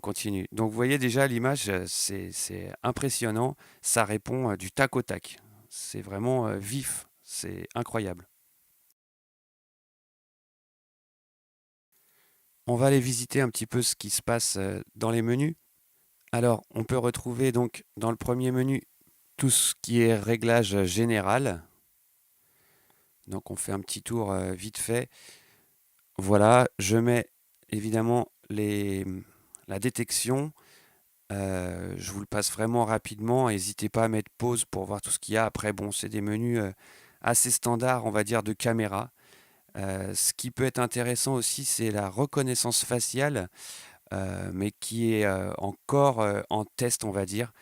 continue. Donc vous voyez déjà l'image, c'est impressionnant. Ça répond du tac au tac. C'est vraiment vif, c'est incroyable. On va aller visiter un petit peu ce qui se passe dans les menus. Alors, on peut retrouver donc dans le premier menu tout ce qui est réglage général. Donc on fait un petit tour vite fait. Voilà, je mets évidemment la détection. Je vous le passe vraiment rapidement. N'hésitez pas à mettre pause pour voir tout ce qu'il y a. Après, bon, c'est des menus assez standards, on va dire, de caméra. Ce qui peut être intéressant aussi, c'est la reconnaissance faciale, mais qui est encore en test, on va dire.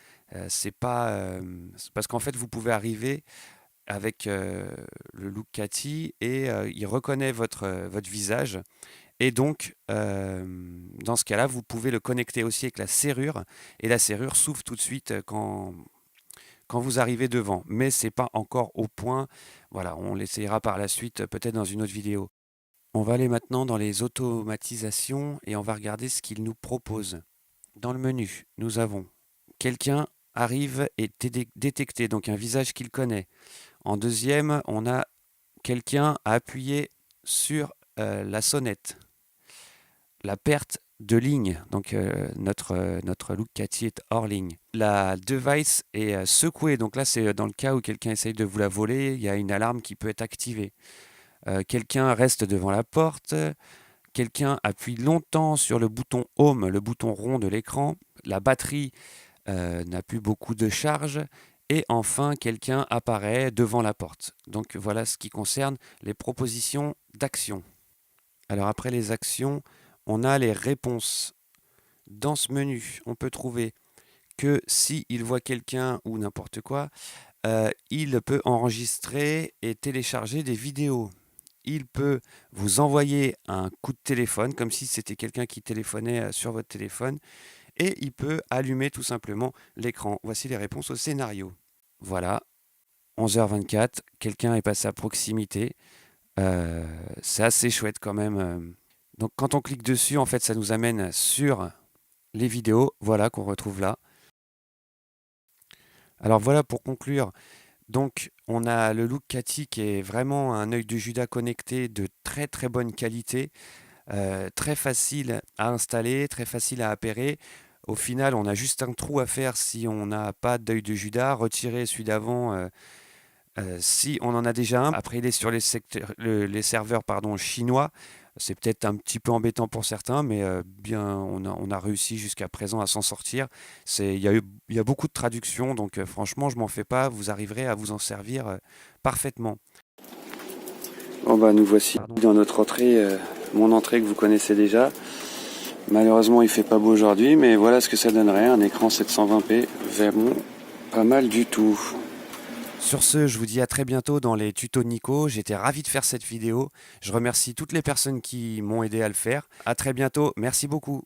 C'est pas c'est parce qu'en fait, vous pouvez arriver avec le look Cathy et il reconnaît votre visage. Et donc, dans ce cas-là, vous pouvez le connecter aussi avec la serrure et la serrure s'ouvre tout de suite quand vous arrivez devant. Mais c'est pas encore au point. Voilà, on l'essayera par la suite, peut-être dans une autre vidéo. On va aller maintenant dans les automatisations et on va regarder ce qu'il nous propose. Dans le menu, nous avons quelqu'un arrive et détecté, donc un visage qu'il connaît. En deuxième, on a quelqu'un à appuyer sur la sonnette. La perte de ligne, donc notre look Cathy est hors ligne. La device est secouée, donc là c'est dans le cas où quelqu'un essaye de vous la voler, il y a une alarme qui peut être activée. Quelqu'un reste devant la porte, quelqu'un appuie longtemps sur le bouton Home, le bouton rond de l'écran, la batterie n'a plus beaucoup de charge, et enfin quelqu'un apparaît devant la porte. Donc voilà ce qui concerne les propositions d'action. Alors après les actions, on a les réponses. Dans ce menu, on peut trouver que s'il voit quelqu'un ou n'importe quoi, il peut enregistrer et télécharger des vidéos. Il peut vous envoyer un coup de téléphone, comme si c'était quelqu'un qui téléphonait sur votre téléphone, et il peut allumer tout simplement l'écran. Voici les réponses au scénario. Voilà, 11h24, quelqu'un est passé à proximité. C'est assez chouette quand même. Donc quand on clique dessus, en fait, ça nous amène sur les vidéos, voilà, qu'on retrouve là. Alors voilà, pour conclure, donc on a le look Cathy qui est vraiment un œil de Judas connecté de très très bonne qualité, très facile à installer, très facile à appairer. Au final, on a juste un trou à faire si on n'a pas d'œil de Judas, retirer celui d'avant si on en a déjà un. Après, il est sur les serveurs chinois. C'est peut-être un petit peu embêtant pour certains, mais bien, on a réussi jusqu'à présent à s'en sortir. Il y a beaucoup de traductions, donc franchement, je m'en fais pas. Vous arriverez à vous en servir parfaitement. Bon bah nous voici dans notre entrée, mon entrée que vous connaissez déjà. Malheureusement, il fait pas beau aujourd'hui, mais voilà ce que ça donnerait. Un écran 720p, vraiment pas mal du tout. Sur ce, je vous dis à très bientôt dans les tutos de Nico. J'étais ravi de faire cette vidéo. Je remercie toutes les personnes qui m'ont aidé à le faire. À très bientôt. Merci beaucoup.